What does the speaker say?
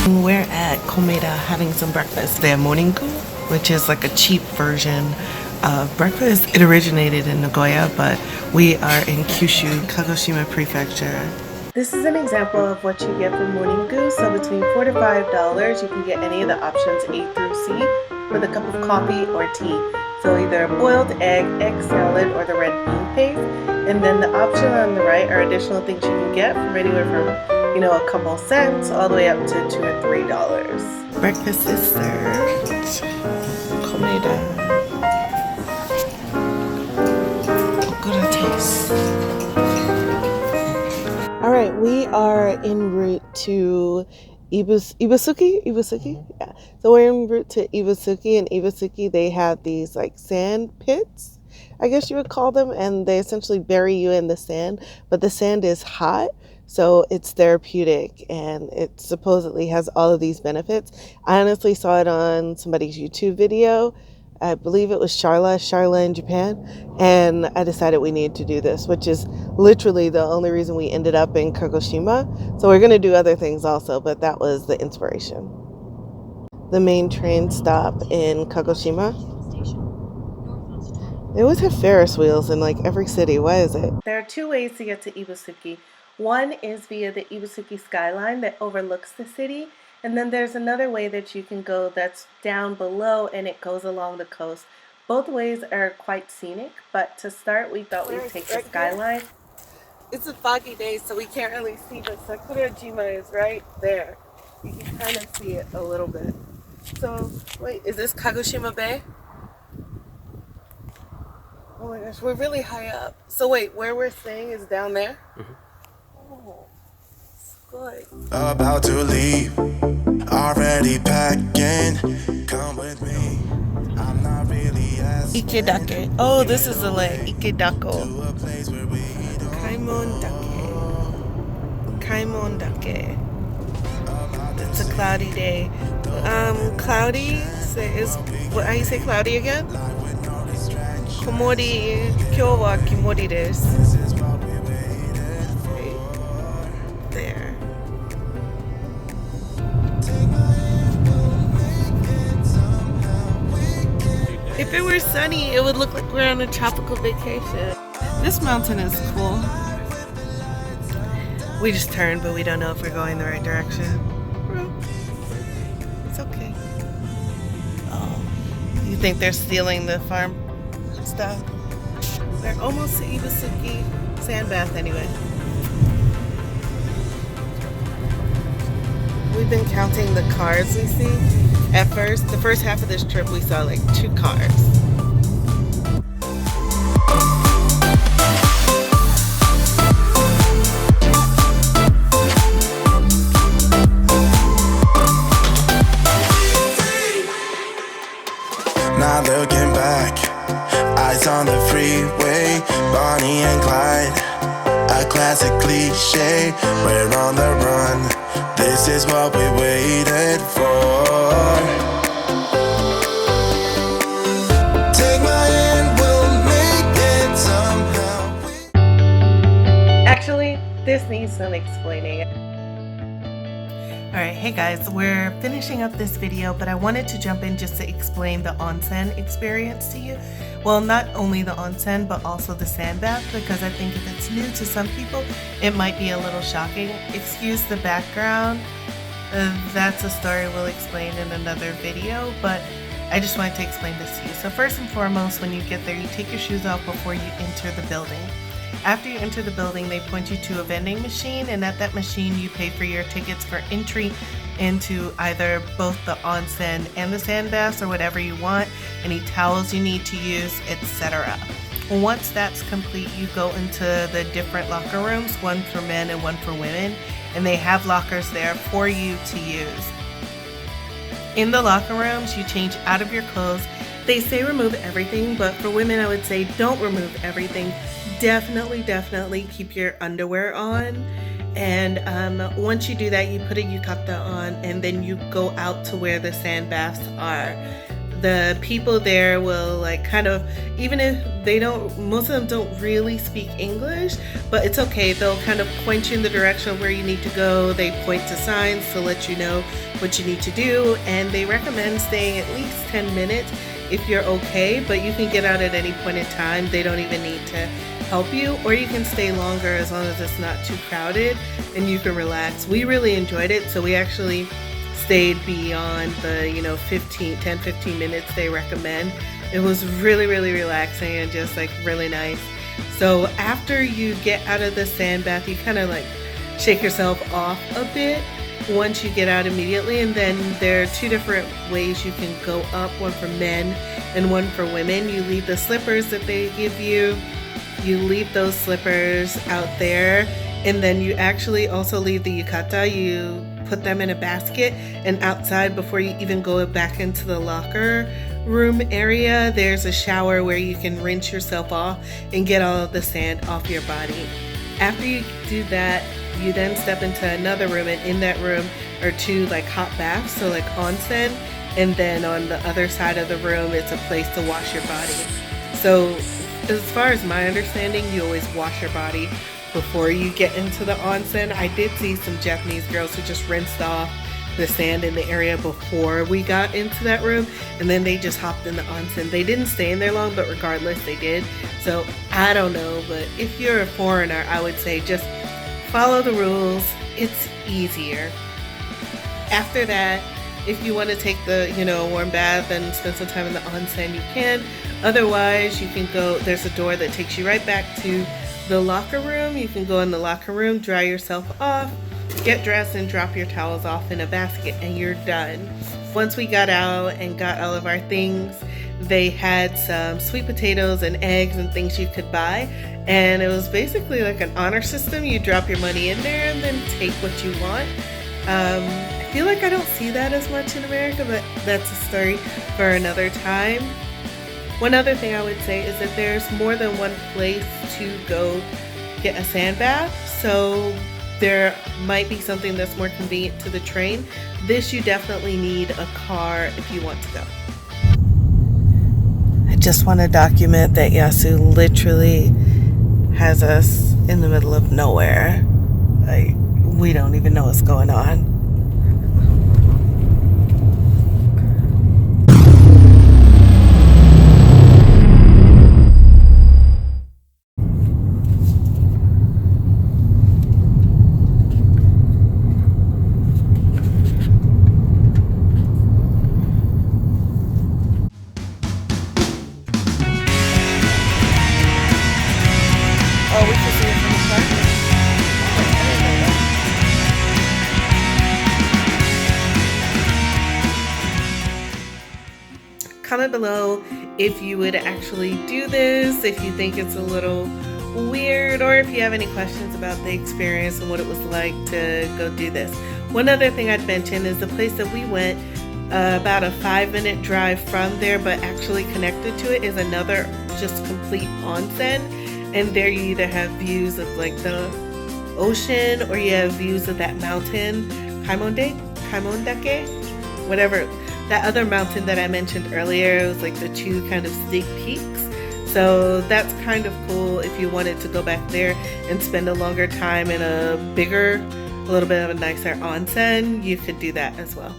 We're at Komeda having some breakfast. They have morning gu, which is like a cheap version of breakfast. It originated in Nagoya, but we are in Kyushu, Kagoshima Prefecture. This is an example of what you get for morning gu. So between $4 to $5, you can get any of the options A through C with a cup of coffee or tea. So either a boiled egg, egg salad, or the red bean paste. And then the option on the right are additional things you can get from anywhere from, a couple cents all the way up to $2 or $3. Breakfast is served. Komeda. Good taste. All right, we are en route to Ibusuki? Yeah. So we're en route to Ibusuki. In Ibusuki, they have these like sand pits, I guess you would call them, and they essentially bury you in the sand, but the sand is hot, so it's therapeutic, and it supposedly has all of these benefits. I honestly saw it on somebody's YouTube video. I believe it was Sharla in Japan, and I decided we need to do this, which is literally the only reason we ended up in Kagoshima. So we're going to do other things also, but that was the inspiration. The main train stop in Kagoshima. They always have Ferris wheels in like every city. Why is it? There are two ways to get to Ibusuki. One is via the Ibusuki skyline that overlooks the city. And then there's another way that you can go that's down below and it goes along the coast. Both ways are quite scenic, but to start we thought we'd take the skyline. It's a foggy day, so we can't really see, but Sakurajima is right there. You can kind of see it a little bit. So, wait, is this Kagoshima Bay? Oh my gosh, we're really high up. So wait, where we're staying is down there? Oh, it's good. About to leave, already packing. Come with me. I'm not really asking. Ikedake. Oh, this is the lake. Ikedako. Kaimon Dake. It's a cloudy day. Cloudy is what? How you say cloudy again? Komori. Kyou wa kimori desu. There. If it were sunny, it would look like we're on a tropical vacation. This mountain is cool. We just turned, but we don't know if we're going the right direction. It's okay. Oh, you think they're stealing the farm stuff? We're almost to Ibusuki sand bath anyway. We've been counting the cars we see. At first, the first half of this trip, we saw like 2 cars. Not looking back, eyes on the freeway, Bonnie and Clyde, a classic cliche, we're on the run, this is what we waited for. Take my hand, we'll make it somehow. Actually, this needs some explaining. Alright, hey guys, we're finishing up this video, but I wanted to jump in just to explain the onsen experience to you. Well, not only the onsen, but also the sand bath, because I think if it's new to some people, it might be a little shocking. Excuse the background. That's a story we'll explain in another video, but I just wanted to explain this to you. So first and foremost, when you get there, you take your shoes off before you enter the building. After you enter the building, they point you to a vending machine, and at that machine you pay for your tickets for entry into either both the onsen and the sand baths or whatever you want, any towels you need to use, etc. Once that's complete, you go into the different locker rooms, one for men and one for women, and they have lockers there for you to use. In the locker rooms, you change out of your clothes. They say remove everything, but for women I would say don't remove everything. Definitely keep your underwear on, and once you do that, you put a yukata on, and then you go out to where the sand baths are. The people there will like kind of, even if they don't, most of them don't really speak English, but it's okay. They'll kind of point you in the direction of where you need to go. They point to signs to let you know what you need to do, and they recommend staying at least 10 minutes if you're okay, but you can get out at any point in time. They don't even need to help you, or you can stay longer as long as it's not too crowded and you can relax. We really enjoyed it, so we actually stayed beyond the 10-15 minutes they recommend. It was really relaxing and just like really nice. So after you get out of the sand bath, you kind of like shake yourself off a bit once you get out immediately, and then there are two different ways you can go up, one for men and one for women. You leave the slippers that they give you, leave those slippers out there, and then you actually also leave the yukata. You put them in a basket, and outside, before you even go back into the locker room area, there's a shower where you can rinse yourself off and get all of the sand off your body. After you do that, you then step into another room, and in that room are two like hot baths, so like onsen, and then on the other side of the room it's a place to wash your body. So as far as my understanding, you always wash your body before you get into the onsen. I did see some Japanese girls who just rinsed off the sand in the area before we got into that room, and then they just hopped in the onsen. They didn't stay in there long, but regardless they did. So I don't know, but if you're a foreigner, I would say just follow the rules. It's easier. After that, if you want to take the warm bath and spend some time in the onsen, you can. Otherwise, you can go, there's a door that takes you right back to the locker room. You can go in the locker room, dry yourself off, get dressed, and drop your towels off in a basket, and you're done. Once we got out and got all of our things, they had some sweet potatoes and eggs and things you could buy, and it was basically like an honor system. You drop your money in there and then take what you want. I feel like I don't see that as much in America, but that's a story for another time. One other thing I would say is that there's more than one place to go get a sand bath, so there might be something that's more convenient to the train. This, you definitely need a car if you want to go. I just want to document that Yasu literally has us in the middle of nowhere. Like, we don't even know what's going on. Comment below if you would actually do this, if you think it's a little weird, or if you have any questions about the experience and what it was like to go do this. One other thing I'd mention is the place that we went, about a 5-minute drive from there, but actually connected to it is another just complete onsen, and there you either have views of like the ocean or you have views of that mountain, Kaimondake, whatever. That other mountain that I mentioned earlier, it was like the two kind of steep peaks. So that's kind of cool if you wanted to go back there and spend a longer time in a bigger, a little bit of a nicer onsen, you could do that as well.